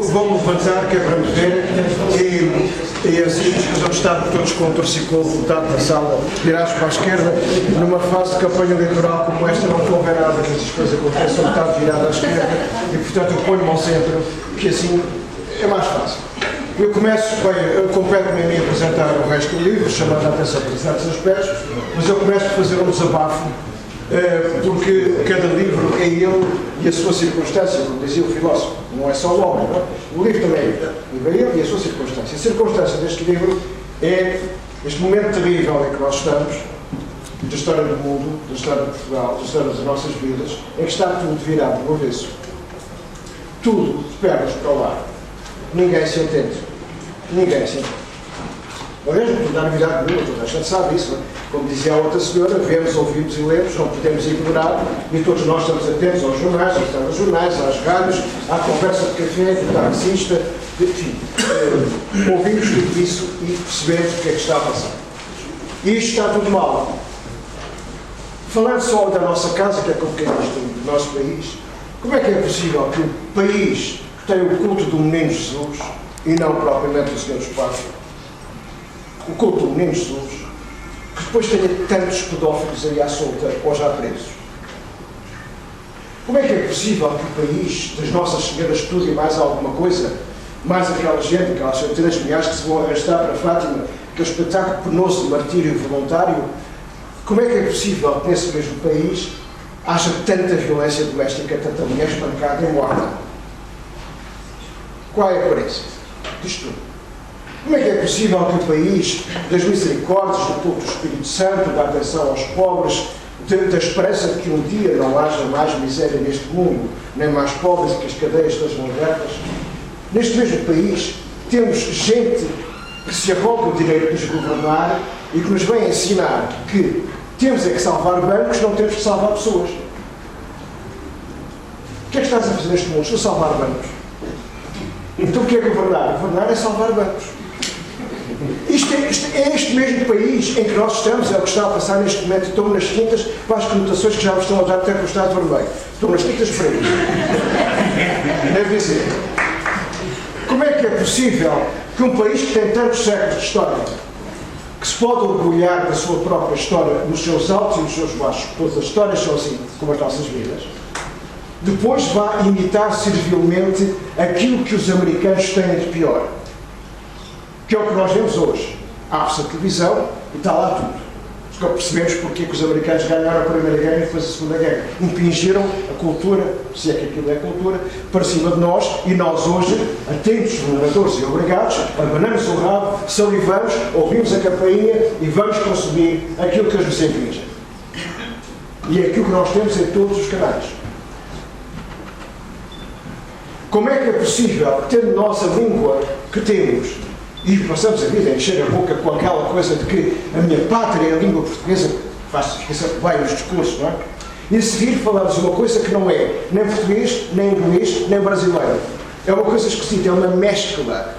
Vão levantar, que é para me ver, e assim que vão estar todos com o torcicolo votado na sala, virados para a esquerda, numa fase de campanha eleitoral como esta, não convém nada que essas coisas aconteçam, metade virada à esquerda, e portanto eu ponho-me ao centro, que assim é mais fácil. Eu começo, bem, eu compete-me a mim apresentar o resto do livro, chamando a atenção para certos aspectos, mas eu começo a fazer um desabafo, porque cada livro é ele e a sua circunstância, como dizia o filósofo, não é só o homem, não é? O livro também é ele e a sua circunstância. A circunstância deste livro é este momento terrível em que nós estamos, da história do mundo, da história de Portugal, da história das nossas vidas, em que está tudo virado do avesso. Tudo de pernas para o lado. Ninguém se entende. Ninguém se entende. Aliás, não estou a dar novidade nenhuma, toda a gente sabe isso. Como dizia a outra senhora, vemos, ouvimos e lemos, não podemos ignorar, e todos nós estamos atentos aos jornais, aos telejornais, às rádios, à conversa de café, do taxista, enfim. Ouvimos tudo isso e percebemos o que é que está a passar. E isto está tudo mal. Falando só da nossa casa, que é como que é isto do nosso país, como é que é possível que um país que tem o culto do Menino Jesus, e não propriamente do Senhor dos Pais, o culto do Menino Jesus, que depois tenha tantos pedófilos aí à solta ou já presos? Como é que é possível que o país das Nossas Senhoras estude mais alguma coisa, mais aquela gente, aquelas centenas de milhares que se vão arrastar para Fátima, aquele espetáculo penoso de martírio voluntário? Como é que é possível que nesse mesmo país haja tanta violência doméstica, tanta mulher espancada e morta? Qual é a coerência disto tudo? Como é que é possível que o país das misericórdias, do culto do Espírito Santo, da atenção aos pobres, da esperança de que um dia não haja mais miséria neste mundo, nem mais pobres e que as cadeias estejam abertas, neste mesmo país temos gente que se arroga o direito de nos governar e que nos vem ensinar que temos é que salvar bancos, não temos que salvar pessoas. O que é que estás a fazer neste mundo? Estou a salvar bancos. Então o que é governar? Governar é salvar bancos. É este mesmo país em que nós estamos, é o que está a passar neste momento. Estão nas tintas para as conotações que já vos estão a dar até com o Estado Vermelho. Estão nas tintas pretas. Deve dizer. Como é que é possível que um país que tem tantos séculos de história, que se pode orgulhar da sua própria história, nos seus altos e nos seus baixos, todas as histórias são assim, como as nossas vidas, depois vá imitar servilmente aquilo que os americanos têm de pior? Que é o que nós vemos hoje. Abre-se a televisão e está lá tudo. Só percebemos porque é que os americanos ganharam a Primeira Guerra e depois a Segunda Guerra. Impingiram a cultura, se é que aquilo é cultura, para cima de nós, e nós hoje, atentos, vulneradores e obrigados, abanamos o rabo, salivamos, ouvimos a campainha e vamos consumir aquilo que eles nos impingem. E é aquilo que nós temos em todos os canais. Como é que é possível, tendo nós a língua que temos, e passamos a vida a encher a boca com aquela coisa de que a minha pátria é a língua portuguesa, faz-se bem os discursos, não é? E a seguir falamos uma coisa que não é nem português, nem inglês, nem brasileiro. É uma coisa esquisita, é uma mescla.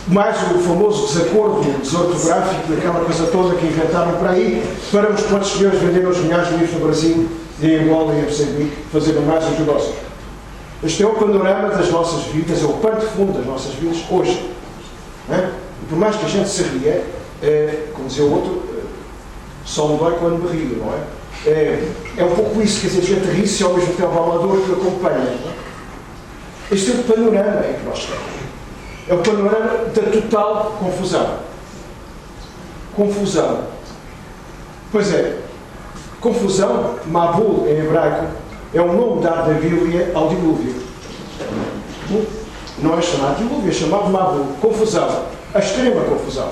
Mais o famoso desacordo desortográfico, daquela coisa toda que inventaram para aí, para os quantos senhores venderam os milhares de livros no Brasil, e em Angola e em Moçambique, fazendo mais os negócios. Este é o panorama das nossas vidas, é o pano de fundo das nossas vidas hoje. E por mais que a gente se ria, como dizia o outro, só me dói quando me rio, não é? É um pouco isso, quer dizer, a gente ri-se e ao mesmo tempo há uma dor que acompanha. Não é? Este é o panorama em que nós estamos. É o panorama da total confusão. Confusão. Pois é, confusão, Mabul em hebraico, é um nome dado da Bíblia ao dilúvio. Não é chamado dilúvio, é chamado Mabul. Confusão. A extrema confusão.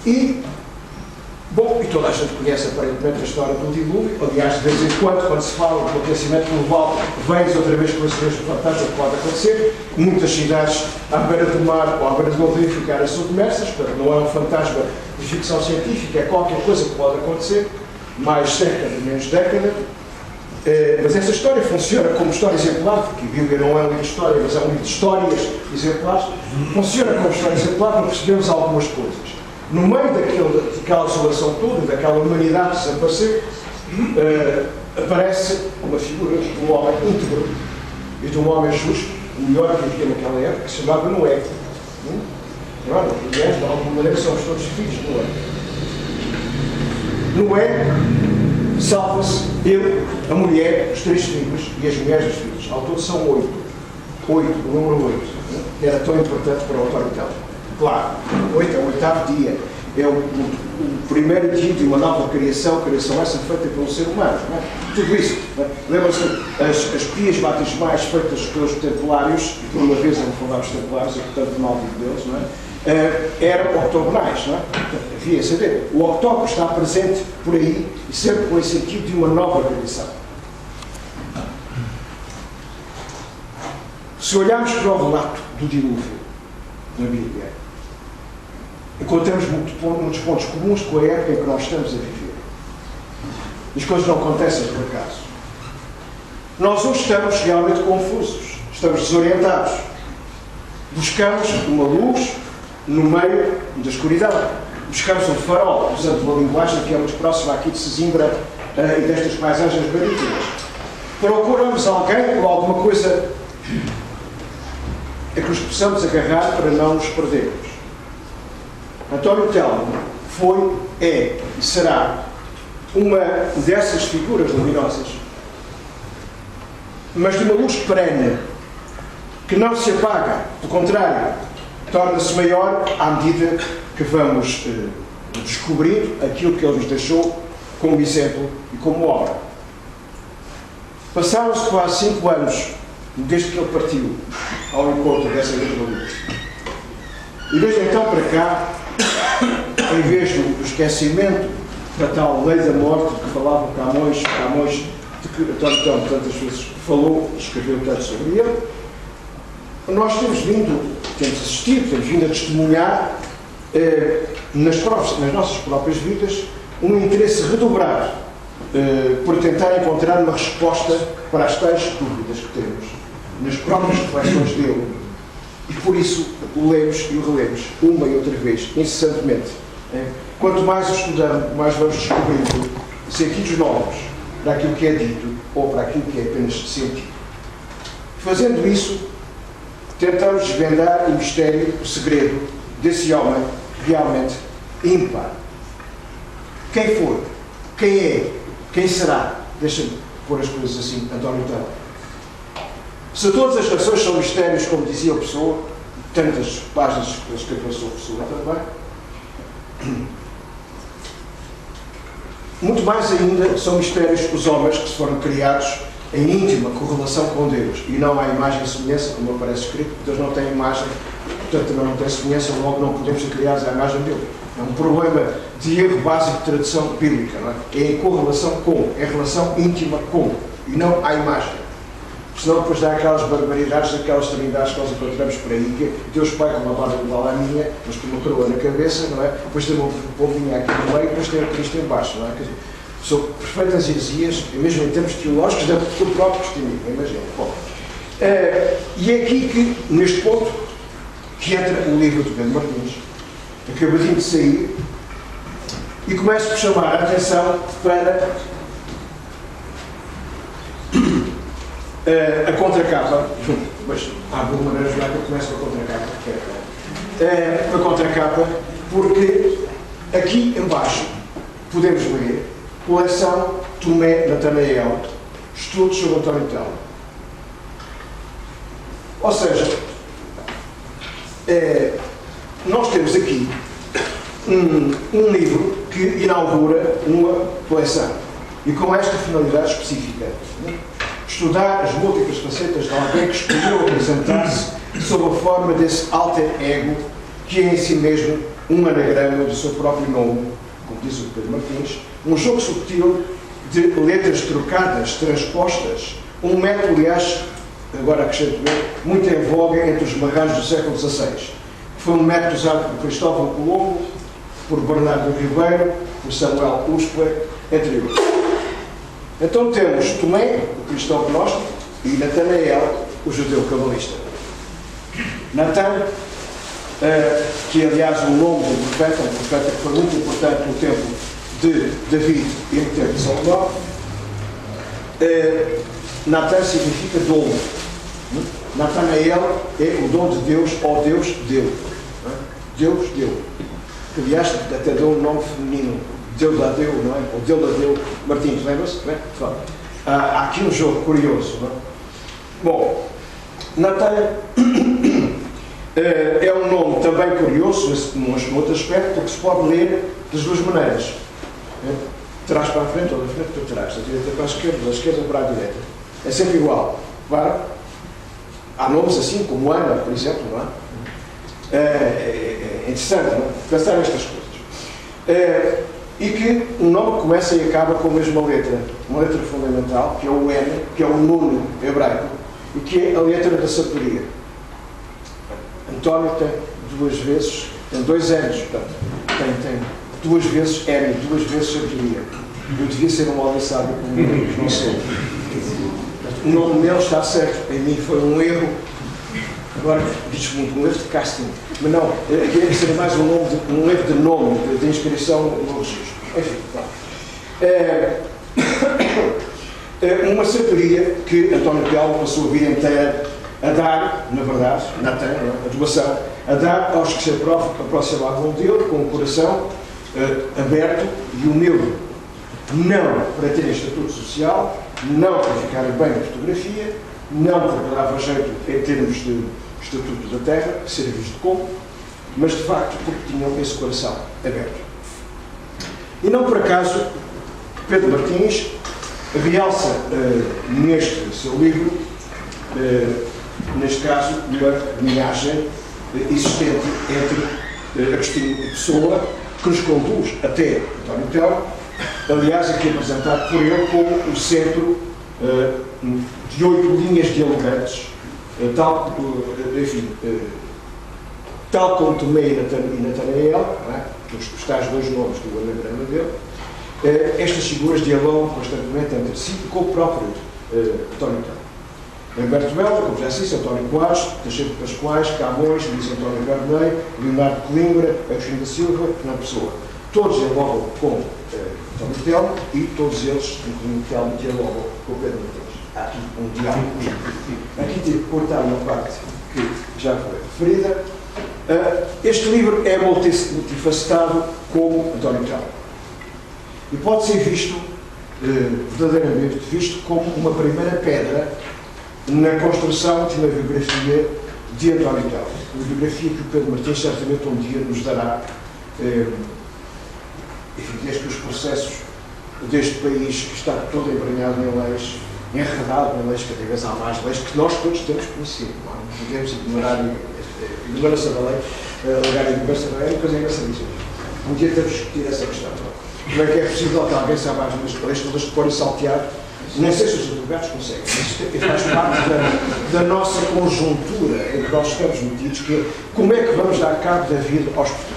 E, bom, e toda a gente conhece aparentemente a história do dilúvio. Aliás, de vez em quando se fala do aquecimento global, vem-se outra vez com esse mesmo fantasma que pode acontecer. Muitas cidades à beira do mar ou à beira do rio ficarem submersas, portanto não é um fantasma de ficção científica, é qualquer coisa que pode acontecer, mais década, menos década. Mas essa história funciona como história exemplar, porque a Bíblia não é um livro de história, mas é um livro de histórias exemplares. Funciona como história exemplar para percebermos algumas coisas. No meio daquela desolação toda, daquela humanidade que se apareceu, aparece uma figura de um homem íntegro e de um homem justo, melhor que havia naquela época, que se chamava Noé. Aliás, de alguma maneira, somos todos filhos de Noé. Noé salva-se, ele, a mulher, os 3 filhos e as mulheres dos filhos. Ao todo são 8. 8, o número 8. Era tão importante para o autor então. Claro, 8 é o 8º dia. É o primeiro dia de uma nova criação essa feita pelo ser humano. Não é? Tudo isso. Lembra-se as pias batismais feitas pelos templários, e por uma vez eu vou falar dos templários, e portanto mal digo deles, não é? Eram octogonais, não é? Havia saber. O octógono está presente por aí e sempre com o sentido de uma nova criação. Se olharmos para o relato do dilúvio na Bíblia, encontramos muitos pontos comuns com a época em que nós estamos a viver. As coisas não acontecem por acaso. Nós hoje estamos realmente confusos, estamos desorientados. Buscamos uma luz no meio da escuridão. Buscamos um farol, usando uma linguagem que é muito próxima aqui de Sesimbra e destas paisagens marítimas. Procuramos alguém ou alguma coisa a que nos possamos agarrar para não nos perdermos. António Telmo foi, é e será uma dessas figuras luminosas, mas de uma luz perene, que não se apaga, pelo contrário, torna-se maior à medida que vamos descobrindo aquilo que ele nos deixou como exemplo e como obra. Passaram-se quase 5 anos desde que ele partiu ao encontro dessa mesma luz. E desde então para cá, em vez do esquecimento da tal lei da morte de que falava Camões, de que António Telmo tantas vezes falou e escreveu tanto sobre ele, nós temos assistido, temos vindo a testemunhar nas nossas próprias vidas um interesse redobrado por tentar encontrar uma resposta para as tais dúvidas que temos nas próprias reflexões dele. E por isso o lemos e o relemos uma e outra vez, incessantemente. Quanto mais o estudamos, mais vamos descobrindo sentidos novos para aquilo que é dito ou para aquilo que é apenas sentido. Fazendo isso, tentamos desvendar o mistério, o segredo desse homem realmente ímpar. Quem foi? Quem é? Quem será? Deixa-me pôr as coisas assim, António Telmo. Se todas as nações são mistérios, como dizia o Pessoa, tantas páginas que escreveu sobre Pessoa também, muito mais ainda são mistérios os homens que se foram criados em íntima correlação com Deus, e não há imagem e semelhança, como aparece escrito, porque Deus não tem imagem, portanto também não tem semelhança, logo não podemos ser criados à imagem dele. É um problema de erro básico de tradução bíblica, não é? É em correlação com, é relação íntima com, e não à imagem. Senão depois dá aquelas barbaridades, aquelas trindades que nós encontramos por aí, que Deus Pai com uma barba igual à minha, mas com uma coroa na cabeça, não é? Depois tem uma pombinha aqui no meio, depois tem a Cristo em baixo, não é? Quer dizer, são perfeitas heresias, mesmo em termos teológicos, do próprio cristianismo, imagina. Bom, e é aqui que, neste ponto, que entra o livro de Pedro Martins, acabadinho de sair, e começo por chamar a atenção para a contracapa, mas há alguma maneira de jogar que eu começo com a contracapa, a contracapa, porque aqui embaixo podemos ler coleção Tomé Natanael, estudos sobre António Telmo. Ou seja, nós temos aqui um livro que inaugura uma coleção e com esta finalidade específica, né? Estudar as múltiplas facetas de alguém que escolheu apresentar-se sob a forma desse alter ego que é em si mesmo um anagrama do seu próprio nome, como diz o Pedro Martins, um jogo subtil de letras trocadas, transpostas, um método, aliás, agora acrescento muito em voga entre os marranjos do século XVI. Foi um método usado por Cristóvão Colombo, por Bernardo Ribeiro, por Samuel Uspler, entre outros. Então temos Tomé, o cristão gnóstico, e Natanael, o judeu cabalista. Natan, que é aliás o nome do profeta, um profeta que foi muito importante no tempo de David e no tempo de Salomão. Natan significa domo. Natanael é o dom de Deus, ou Deus deu. Não é? Deus deu. Que, aliás, até deu um nome feminino. Deus a deu, não é? Ou Deus a deu. Martins, lembra-se? Há aqui um jogo curioso. Não é? Bom, Natanael é um nome também curioso, num outro aspecto, porque se pode ler das duas maneiras. De trás para a frente ou da frente para trás, da direita para a esquerda, da esquerda para a direita. É sempre igual. Claro, há nomes assim, como Ana, por exemplo, não é? É interessante, não é? Pensar nestas coisas. E que o nome começa e acaba com a mesma letra. Uma letra fundamental, que é o N, que é o Nun hebraico, e que é a letra da sabedoria. António tem duas vezes, tem dois N's, portanto, tem duas vezes N, duas vezes sabedoria. Eu devia ser um homem sábio como eu, não sou. O nome dele está certo, em mim foi um erro, agora diz muito, um erro de casting, mas não, queria ser mais um erro de nome, de inscrição no registro. Enfim, uma sabedoria que António Telmo passou a vida inteira a dar, na verdade, a doação, a dar aos que se aproximavam dele com o coração aberto e humilde. Não para terem estatuto social, não para ficarem bem na fotografia, não porque dava jeito em termos de estatuto da terra, ser visto como, mas de facto porque tinham esse coração aberto. E não por acaso, Pedro Martins realça neste seu livro, neste caso, uma linhagem existente entre Agostinho e Pessoa, que nos conduz até António Telmo, aliás, aqui apresentado por ele como o centro de 8 linhas dialogantes, tal como Tomé e Natanael, os tais dois nomes do anagrama dele, estas figuras dialogam constantemente entre si e com o próprio António Telmo. Humberto Belda, como já disse, António Quadros, Teixeira de Pascoais, Camões, Luís António Garnei, Leonardo Coimbra, Agostinho da Silva, Fernando Pessoa. Todos dialogam com António Telmo e todos eles, incluindo Telmo, dialogam com Pedro Martins. Há aqui um diálogo. Aqui tive que cortar uma parte que já foi referida. Este livro é multifacetado como António Telmo. E pode ser visto, verdadeiramente visto, como uma primeira pedra na construção de uma biografia de António Telmo. Uma biografia que o Pedro Martins certamente um dia nos dará. Enfim, desde que os processos deste país que está todo embranhado em leis, enredado em leis, cada vez há mais leis que nós todos temos conhecido. Não podemos ignorar a ignorância da lei, alegar a ignorância da lei, é uma coisa engraçadíssima. Um dia temos que discutir essa questão. Como é que é possível que alguém saiba as leis todas de pôr e saltear? Nem sei se os advogados conseguem, mas faz parte da nossa conjuntura em que nós estamos metidos, que é como é que vamos dar cabo da vida aos portugueses.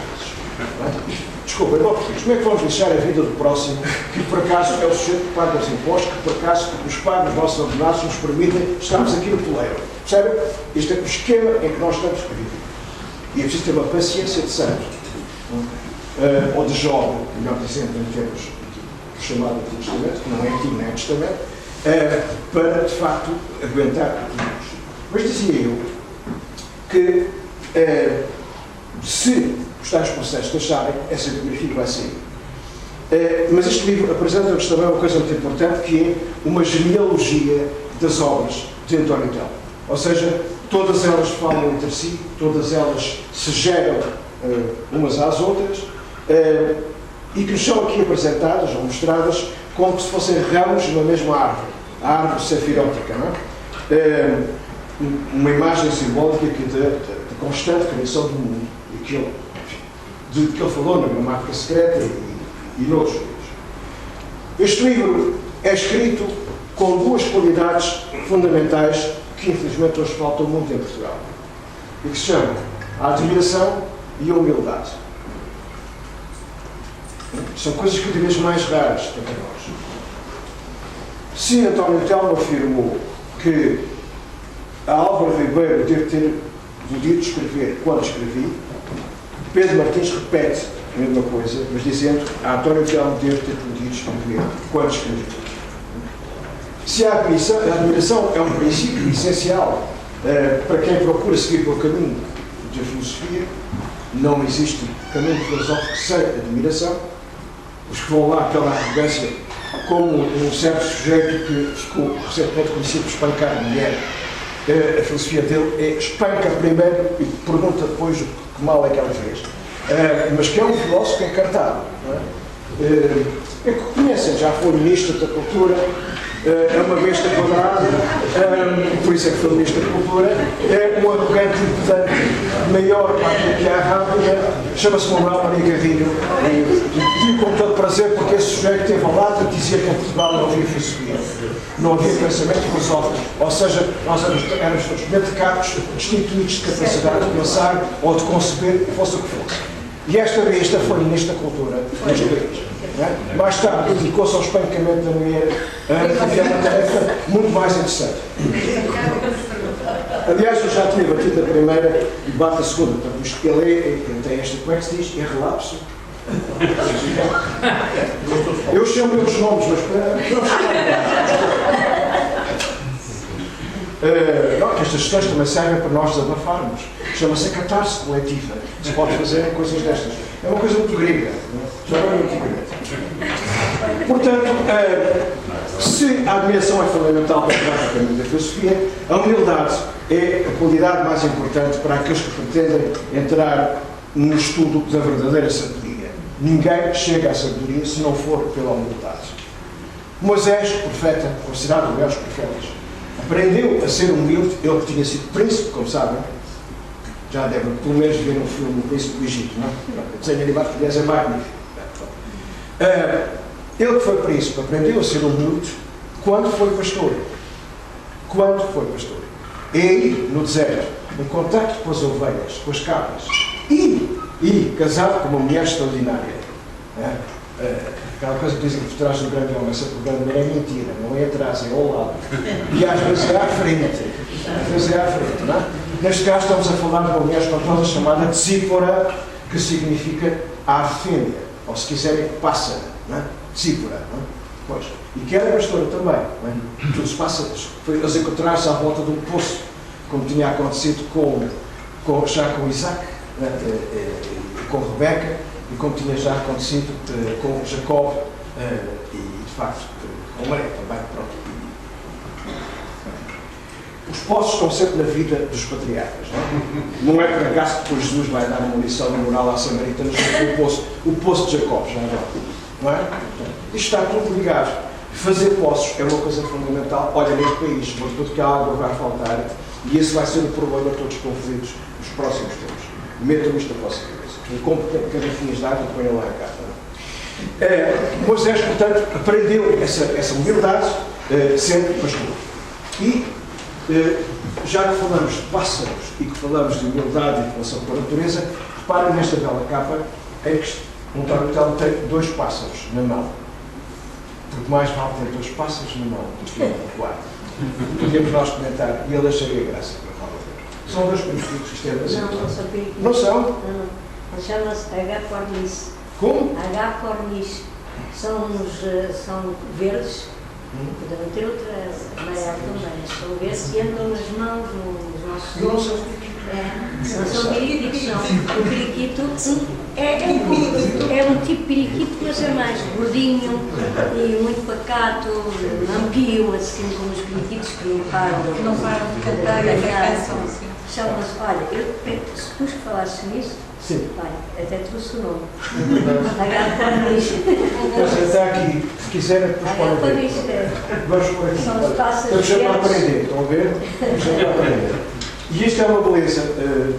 Desculpa, não português, como é que vamos deixar a vida do próximo, que por acaso é o sujeito que paga os impostos, que por acaso nos paga os nossos ordenados, nos permitem estarmos aqui no poleiro. Percebe? Este é o esquema em que nós estamos a viver. E é preciso ter uma paciência de santo, ou de jovem, melhor dizendo, em termos chamado Antigo Testamento, que não é Antigo nem Testamento, para, de facto, aguentar tudo isto. Mas dizia eu que, se os tais processos deixarem, essa biografia vai sair. Mas este livro apresenta-nos também uma coisa muito importante, que é uma genealogia das obras de António Telmo. Ou seja, todas elas falam entre si, todas elas se geram umas às outras, e que nos são aqui apresentadas ou mostradas como se fossem ramos numa mesma árvore, a árvore sefirótica, não é? Uma imagem simbólica de constante criação do mundo, de que ele falou na Gramática Secreta e noutros livros. Este livro é escrito com duas qualidades fundamentais que infelizmente hoje faltam muito em Portugal, e que se chamam a admiração e a humildade. São coisas cada vez mais raras entre nós. Se António Telmo afirmou que a Álvaro Ribeiro deve ter podido escrever quando escrevi, Pedro Martins repete a mesma coisa, mas dizendo a António Telmo deve ter podido escrever quando escrevi. Se a admiração é um princípio essencial Para quem procura seguir pelo caminho da filosofia, não existe caminho filosófico sem admiração. Os que vão lá pela arrogância, como um certo sujeito que ficou recentemente conhecido por espancar a mulher, a filosofia dele é espanca primeiro e pergunta depois que mal é que ela fez. Mas que é um filósofo encartado. Não é? É que conhecem, já foi ministro da Cultura, é uma besta quadrada, por isso é que foi ministro da Cultura, é um arrogante e pedante maior para aquilo que é rápida, chama-se Manuel Maria Garrinho, e digo com todo prazer porque esse sujeito esteve ao lado e dizia que em Portugal não havia filosofia, não havia pensamento filosófico, ou seja, nós éramos todos medicados, destituídos de capacidade de pensar ou de conceber, fosse o que fosse. E esta foi ministra da Cultura neste país. É? Mais tarde dedicou-se ao espancamento da mulher, que é uma tarefa muito mais interessante. Aliás, eu já tinha batido a primeira e bato a segunda. Portanto, isto que ele tem esta, como é que se diz? É relapso. Eu chamo os nomes, mas estas questões também servem para nós desabafarmos. Chama-se a catarse coletiva. Se pode fazer coisas destas. É uma coisa muito grega. Já não é muito grega. Portanto, se a admiração é fundamental para o caminho da filosofia, a humildade é a qualidade mais importante para aqueles que pretendem entrar no estudo da verdadeira sabedoria. Ninguém chega à sabedoria se não for pela humildade. Moisés, profeta, considerado o maior dos profetas, aprendeu a ser humilde, ele que tinha sido príncipe, como sabem. Já devem, pelo menos, ver um filme do Príncipe do Egito, não é? O desenho animado português é magnífico. Ele que foi príncipe aprendeu a ser humilde quando foi pastor. Quando foi pastor. É aí, no deserto, em contacto com as ovelhas, com as cabras, e casado com uma mulher extraordinária. Aquela coisa que dizem que por trás do grande homem, essa grande é mentira, não é atrás, é ao lado. E às vezes é à frente. Às vezes é à frente, não é? Neste caso estamos a falar de uma mulher espantosa chamada Tsípora, que significa arfêmea, ou se quiserem, pássara, não é? Tsípora, não é? Pois. E que era pastora também, não é? Todos os pássaros. Foi eles encontrar-se à volta de um poço, como tinha acontecido já com Isaac, com Rebeca, e como tinha já acontecido com Jacob, e de facto com Maria também, pronto. Os poços estão sempre na vida dos patriarcas, não é por acaso que depois Jesus vai dar uma lição de moral à Samaritana sobre o poço de Jacob, já agora, não é? Isto está tudo ligado. Fazer poços é uma coisa fundamental. Olha, neste país, porque a água vai faltar, e esse vai ser o problema de todos os conflitos nos próximos tempos. Metam isto na vossa cabeça. E comprem garrafinhas de água e ponham lá em casa. Moisés, portanto, aprendeu essa humildade sendo pastor. E já que falamos de pássaros e que falamos de humildade e relação com a natureza, reparem nesta bela capa em que um António tem 2 pássaros na mão. Porque mais vale ter 2 pássaros na mão do que um voar. Podemos nós comentar e ele acharia graça para falar. São 2 periquitos, isto é brasileiro. Não são periquitos. Não são? Não. Chama-se H. cornis. Como? H. cornis. São verdes. Podemos ter outra amarela também. São verdes e andam nas mãos, nos nossos Não olhos. são Não são periquitos, não. O periquito é um tipo de periquito, mas é mais gordinho e muito pacato, ampio, assim como os periquitos que não param de cantar e cansam. Chama-se, olha, se tu que falasses nisso, sim. Olha, até trouxe o nome. H. cornis. Está aqui, se quiserem, depois podem ver. Vamos por aqui. São os pássaros. Estamos sempre a aprender, estão a ver? Estamos sempre a aprender. E isto é uma beleza,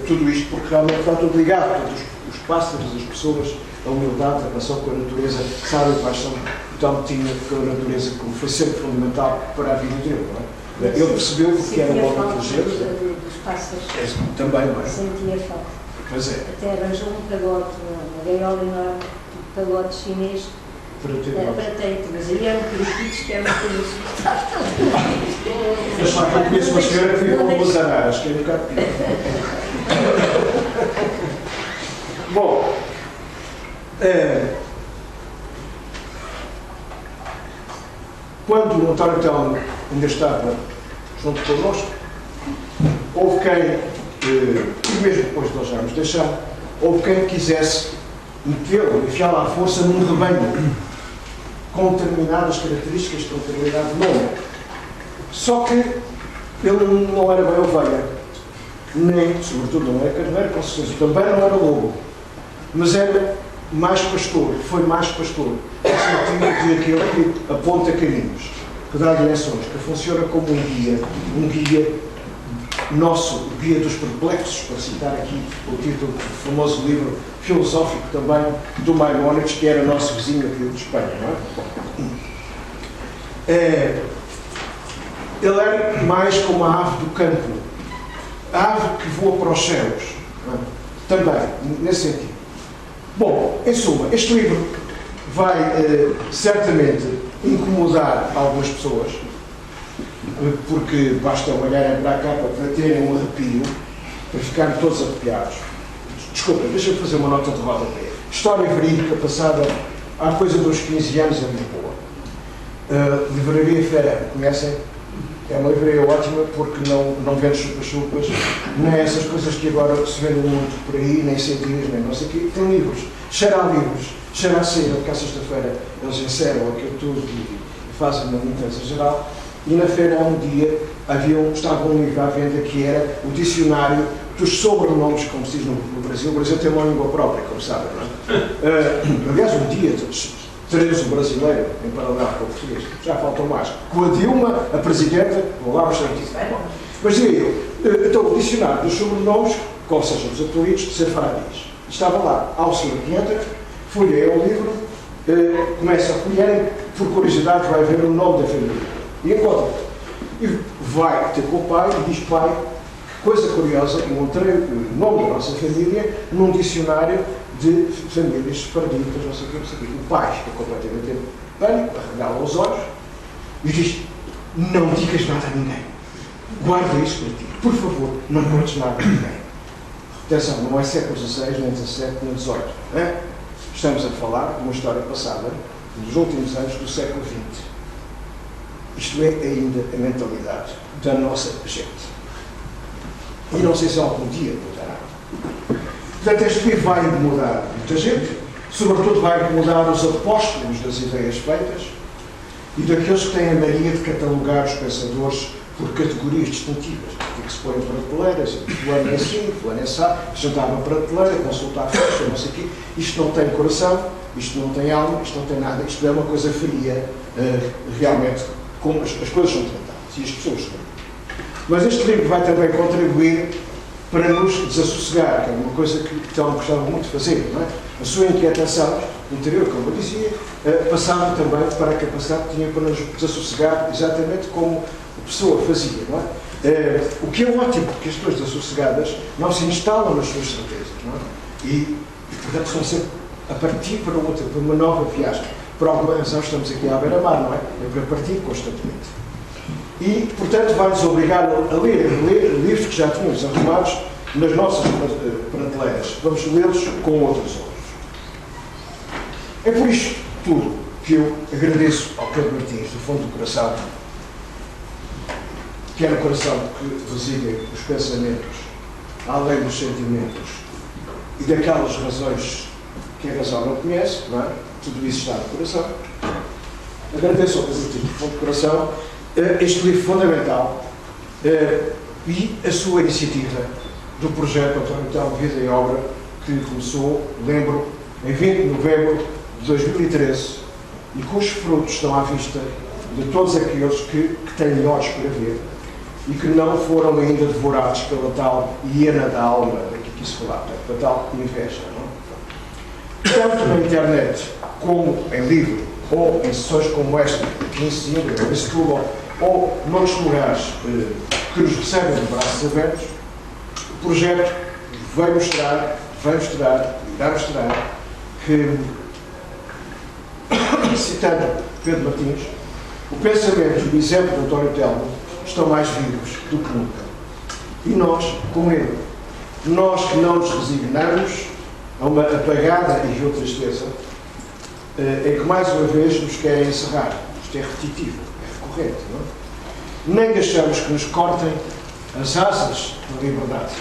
tudo isto, porque realmente está tudo ligado. Todos os pássaros, as pessoas, a humildade, a relação com a natureza, sabem quais são. Então tinha com a natureza, como foi sempre fundamental para a vida dele, não é? Ele percebeu que era um homem inteligente. Dos pássaros. Também, não é? Sentia falta. Pois é. Até arranjou um pagote, uma gaiola enorme, um pagote chinês. Para ter, mas aí eram periquitos que eram coisas espetáculas. Mas só que eu conheço uma senhora que vive com duas araras, que é um bocado pior. Bom, quando o António Telmo ainda estava junto connosco, houve quem, e mesmo depois de nós já nos deixar, houve quem quisesse metê-lo, enfiá-lo à força num rebanho com determinadas características, com determinado nome. Só que ele não era bem ovelha, nem, sobretudo, não era carneiro, com certeza, também não era lobo, mas era mais pastor, foi mais pastor, no sentido de aquele que aponta caminhos, que dá direções, que funciona como um guia nosso, o Guia dos Perplexos, para citar aqui o título do famoso livro filosófico também do Maimónides, que era nosso vizinho aqui de Espanha, não é? Ele era mais como a ave do campo, a ave que voa para os céus, não é? Também, nesse sentido. Bom, em suma, este livro vai certamente incomodar algumas pessoas, porque basta olharem para a capa para terem um arrepio, para ficarem todos arrepiados. Desculpa, deixa-me fazer uma nota de rodapé. História verídica passada há coisa dos 15 anos em Lisboa. Livraria Fera, conhecem? É uma livraria ótima porque não vende chupas-chupas, nem essas coisas que agora se vendem muito por aí, nem CDs, nem não sei o quê. Tem livros, cheira a livros, cheira a cera, porque à sexta-feira eles encerram aquilo tudo e fazem uma limpeza geral. E na feira, há um dia, estava um livro à venda que era o dicionário dos sobrenomes, como se diz no Brasil. O Brasil tem uma língua própria, como sabem, não é? Aliás, um dia teremos o brasileiro em paralelo com o português. Já faltam mais. Com a Dilma, a presidenta, vou lá mostrar aqui. Mas diria eu, então, o dicionário dos sobrenomes, ou seja, dos apelidos de Sefaradis. Estava lá, ao senhor que entra, folheia o livro, começa a folhear, por curiosidade vai ver o nome da família. E encontra. E vai ter com o pai e diz: pai, que coisa curiosa, encontrei o nome da nossa família num dicionário de famílias separaditas, não sei o que, não sei o que. O pai fica completamente em pânico, arregala os olhos e diz: não digas nada a ninguém. Guarda isso para ti. Por favor, não contes nada a ninguém. Atenção, não é século XVI, nem XVII, nem XVIII. Estamos a falar de uma história passada, nos últimos anos do século XX. Isto é ainda a mentalidade da nossa gente. E não sei se algum dia mudará. Portanto, este livro vai mudar muita gente, sobretudo vai mudar os apóstolos das ideias feitas e daqueles que têm a mania de catalogar os pensadores por categorias distintivas, que se põem prateleiras, e fulano é assim, fulano é assado, juntar uma prateleira, consultar a ficha, não sei o quê. Isto não tem coração, isto não tem alma, isto não tem nada, isto é uma coisa fria, realmente, como as coisas são tratadas e as pessoas são. Mas este livro vai também contribuir para nos desassossegar, que é uma coisa que então gostava muito de fazer, não é? A sua inquietação interior, como eu dizia, passava também para a capacidade que tinha para nos desassossegar, exatamente como a pessoa fazia, não é? O que é ótimo, porque as pessoas desassossegadas não se instalam nas suas certezas, não é? E portanto, são sempre a partir para outra, para uma nova viagem. Por alguma razão estamos aqui à beira-mar, não é? É para partir constantemente. E, portanto, vai-nos obrigar a ler livros que já tínhamos arrumados nas nossas prateleiras. Vamos lê-los com outros olhos. É por isto tudo que eu agradeço ao Pedro Martins, do fundo do coração, que é no coração que residem os pensamentos, além dos sentimentos e daquelas razões que a razão não conhece, não é? Tudo isso está no coração. Agradeço ao Pedro Martins, do fundo do coração, este livro fundamental e a sua iniciativa do projeto António Telmo Vida e Obra, que começou, lembro, em 20 de novembro de 2013 e cujos frutos estão à vista de todos aqueles que têm olhos para ver e que não foram ainda devorados pela tal hiena da alma, daqui que se falava, pela tal inveja. Não? Tanto na internet como em livro, ou em sessões como esta, aqui em Sintra, em Setúbal, ou noutros lugares que nos recebem de braços abertos, o projeto vai mostrar que, citando Pedro Martins, o pensamento e o exemplo de António Telmo estão mais vivos do que nunca. E nós, com ele, nós que não nos resignamos a uma apagada e vil tristeza, em que mais uma vez nos querem encerrar. Isto é repetitivo, é recorrente, não é? Nem deixamos que nos cortem as asas da liberdade.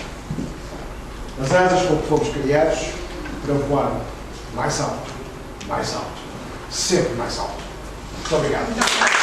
As asas com que fomos criados para voar mais alto, sempre mais alto. Muito obrigado.